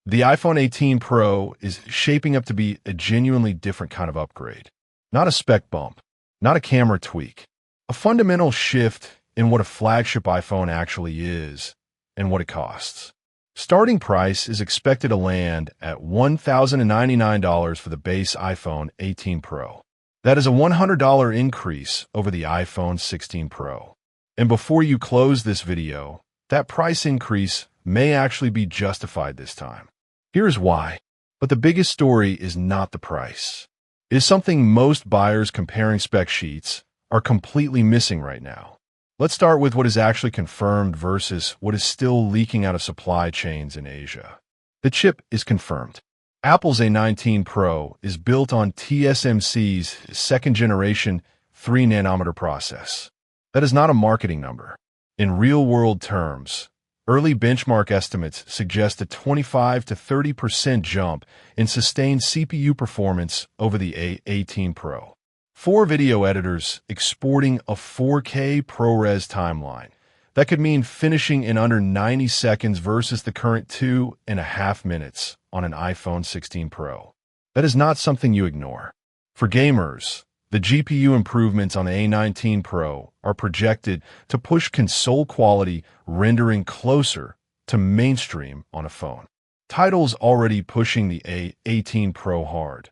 The iPhone 18 Pro is shaping up to be a genuinely different kind of upgrade. Not a spec bump, not a camera tweak, a fundamental shift in what a flagship iPhone actually is and what it costs. Starting price is expected to land at $1,099 for the base iPhone 18 Pro. That is a $100 increase over the iPhone 16 Pro. And before you close this video, that price increase may actually be justified this time. Here's why. But the biggest story is not the price. It is something most buyers comparing spec sheets are completely missing right now. Let's start with what is actually confirmed versus what is still leaking out of supply chains in Asia. The chip is confirmed. Apple's A19 Pro is built on TSMC's second-generation 3nm process. That is not a marketing number. In real-world terms, early benchmark estimates suggest a 25 to 30% jump in sustained CPU performance over the A18 Pro. For video editors exporting a 4K ProRes timeline, that could mean finishing in under 90 seconds versus the current 2.5 minutes on an iPhone 16 Pro. That is not something you ignore. For gamers, the GPU improvements on the A19 Pro are projected to push console quality rendering closer to mainstream on a phone. Titles already pushing the A18 Pro hard.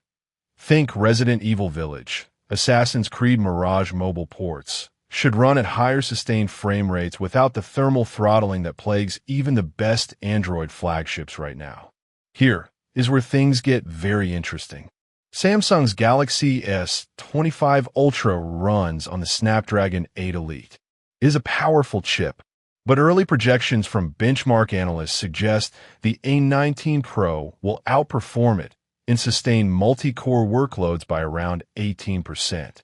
Think Resident Evil Village, Assassin's Creed Mirage mobile ports should run at higher sustained frame rates without the thermal throttling that plagues even the best Android flagships right now. Here is where things get very interesting. Samsung's Galaxy S25 Ultra runs on the Snapdragon 8 Elite. It is a powerful chip, but early projections from benchmark analysts suggest the A19 Pro will outperform it and sustain multi-core workloads by around 18%.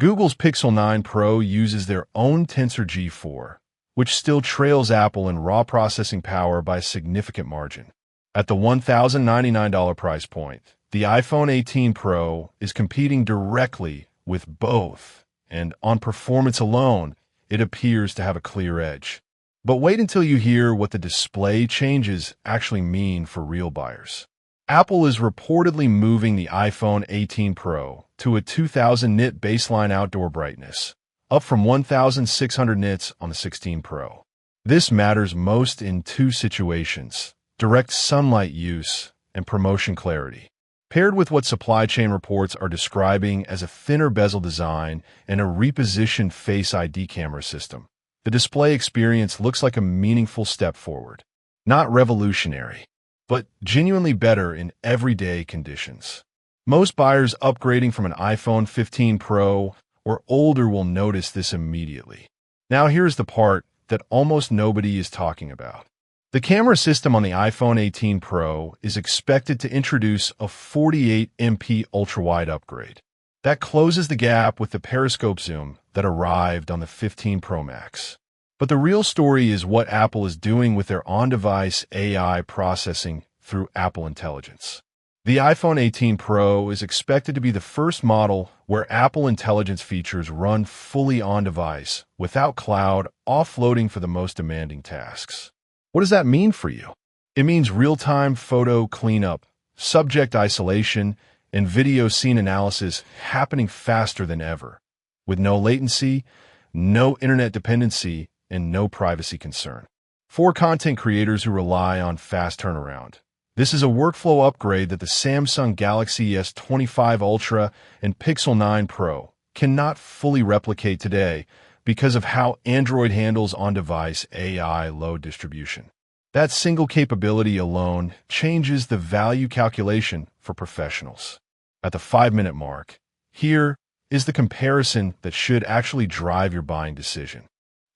Google's Pixel 9 Pro uses their own Tensor G4, which still trails Apple in raw processing power by a significant margin. At the $1,099 price point, the iPhone 18 Pro is competing directly with both, and on performance alone, it appears to have a clear edge. But wait until you hear what the display changes actually mean for real buyers. Apple is reportedly moving the iPhone 18 Pro to a 2000 nit baseline outdoor brightness, up from 1600 nits on the 16 Pro. This matters most in two situations: direct sunlight use and promotion clarity. Paired with what supply chain reports are describing as a thinner bezel design and a repositioned Face ID camera system, the display experience looks like a meaningful step forward. Not revolutionary, but genuinely better in everyday conditions. Most buyers upgrading from an iPhone 15 Pro or older will notice this immediately. Now here's the part that almost nobody is talking about. The camera system on the iPhone 18 Pro is expected to introduce a 48MP ultrawide upgrade. That closes the gap with the periscope zoom that arrived on the 15 Pro Max. But the real story is what Apple is doing with their on-device AI processing through Apple Intelligence. The iPhone 18 Pro is expected to be the first model where Apple Intelligence features run fully on-device, without cloud, offloading for the most demanding tasks. What does that mean for you? It means real-time photo cleanup, subject isolation, and video scene analysis happening faster than ever, with no latency, no internet dependency, and no privacy concern. For content creators who rely on fast turnaround, this is a workflow upgrade that the Samsung Galaxy S25 Ultra and Pixel 9 Pro cannot fully replicate today because of how Android handles on-device AI load distribution. That single capability alone changes the value calculation for professionals. At the 5-minute mark, here is the comparison that should actually drive your buying decision.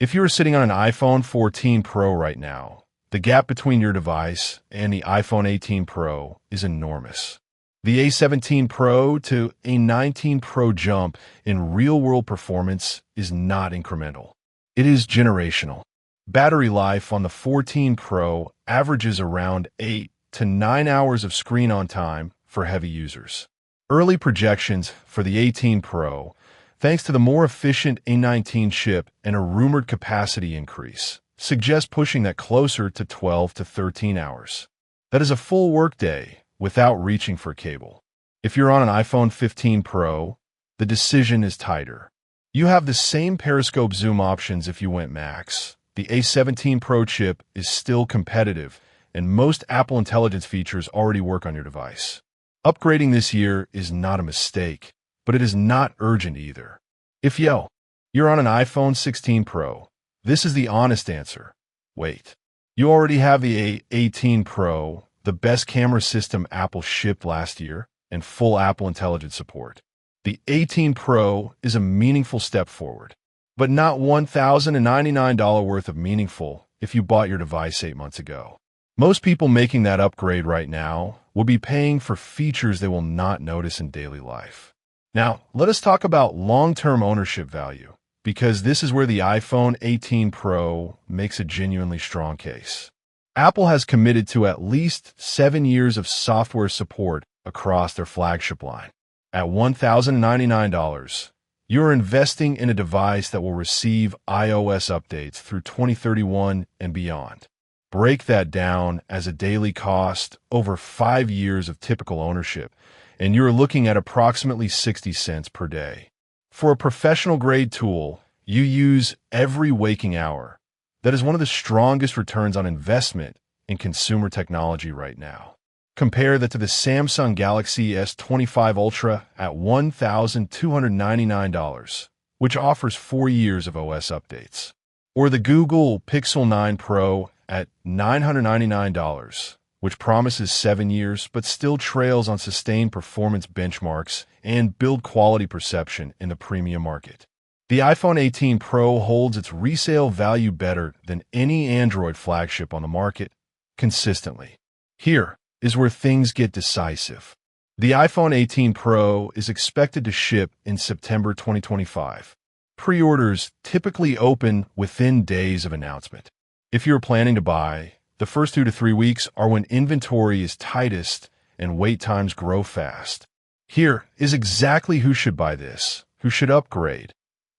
If you are sitting on an iPhone 14 Pro right now, the gap between your device and the iPhone 18 Pro is enormous. The A17 Pro to A19 Pro jump in real-world performance is not incremental. It is generational. Battery life on the 14 Pro averages around 8 to 9 hours of screen-on time for heavy users. Early projections for the 18 Pro, thanks to the more efficient A19 chip and a rumored capacity increase, suggest pushing that closer to 12 to 13 hours. That is a full workday without reaching for a cable. If you're on an iPhone 15 Pro, the decision is tighter. You have the same periscope zoom options if you went max. The A17 Pro chip is still competitive, and most Apple Intelligence features already work on your device. Upgrading this year is not a mistake, but it is not urgent either. If you're on an iPhone 16 Pro, this is the honest answer. Wait. You already have the A18 Pro, the best camera system Apple shipped last year, and full Apple Intelligence support. The A18 Pro is a meaningful step forward, but not $1,099 worth of meaningful if you bought your device 8 months ago. Most people making that upgrade right now will be paying for features they will not notice in daily life. Now, let us talk about long-term ownership value, because this is where the iPhone 18 Pro makes a genuinely strong case. Apple has committed to at least 7 years of software support across their flagship line. At $1,099, you're investing in a device that will receive iOS updates through 2031 and beyond. Break that down as a daily cost over 5 years of typical ownership, and you're looking at approximately 60 cents per day. For a professional-grade tool you use every waking hour, that is one of the strongest returns on investment in consumer technology right now. Compare that to the Samsung Galaxy S25 Ultra at $1,299, which offers 4 years of OS updates, or the Google Pixel 9 Pro at $999, which promises 7 years but still trails on sustained performance benchmarks and build quality perception in the premium market. The iPhone 18 Pro holds its resale value better than any Android flagship on the market consistently. Here is where things get decisive. The iPhone 18 Pro is expected to ship in September 2025. Pre-orders typically open within days of announcement. If you're planning to buy, the first 2 to 3 weeks are when inventory is tightest and wait times grow fast. Here is exactly who should buy this, who should upgrade,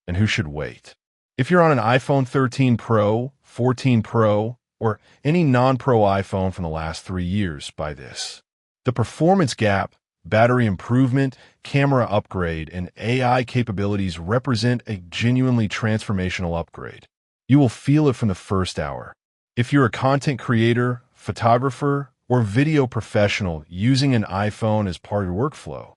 and who should wait. If you're on an iPhone 13 Pro, 14 Pro, or any non-Pro iPhone from the last 3 years, buy this. The performance gap, battery improvement, camera upgrade, and AI capabilities represent a genuinely transformational upgrade. You will feel it from the first hour. If you're a content creator, photographer, or video professional using an iPhone as part of your workflow,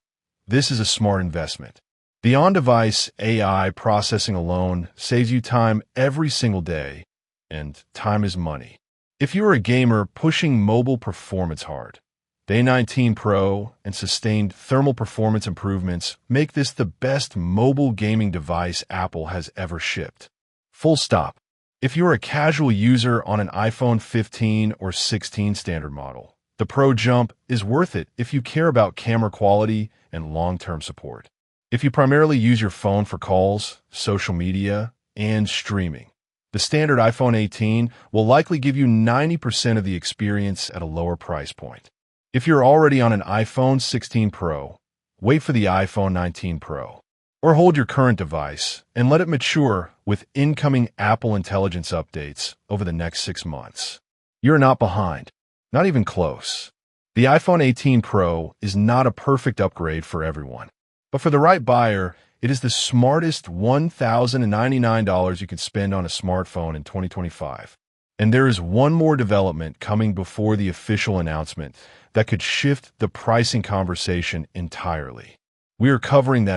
this is a smart investment. The on-device AI processing alone saves you time every single day, and time is money. If you're a gamer pushing mobile performance hard, the A19 Pro and sustained thermal performance improvements make this the best mobile gaming device Apple has ever shipped. Full stop. If you're a casual user on an iPhone 15 or 16 standard model, the Pro jump is worth it if you care about camera quality and long-term support. If you primarily use your phone for calls, social media, and streaming, the standard iPhone 18 will likely give you 90% of the experience at a lower price point. If you're already on an iPhone 16 Pro, wait for the iPhone 19 Pro, or hold your current device and let it mature with incoming Apple Intelligence updates over the next 6 months. You're not behind, not even close. The iPhone 18 Pro is not a perfect upgrade for everyone, but for the right buyer, it is the smartest $1,099 you can spend on a smartphone in 2025. And there is one more development coming before the official announcement that could shift the pricing conversation entirely. We are covering that in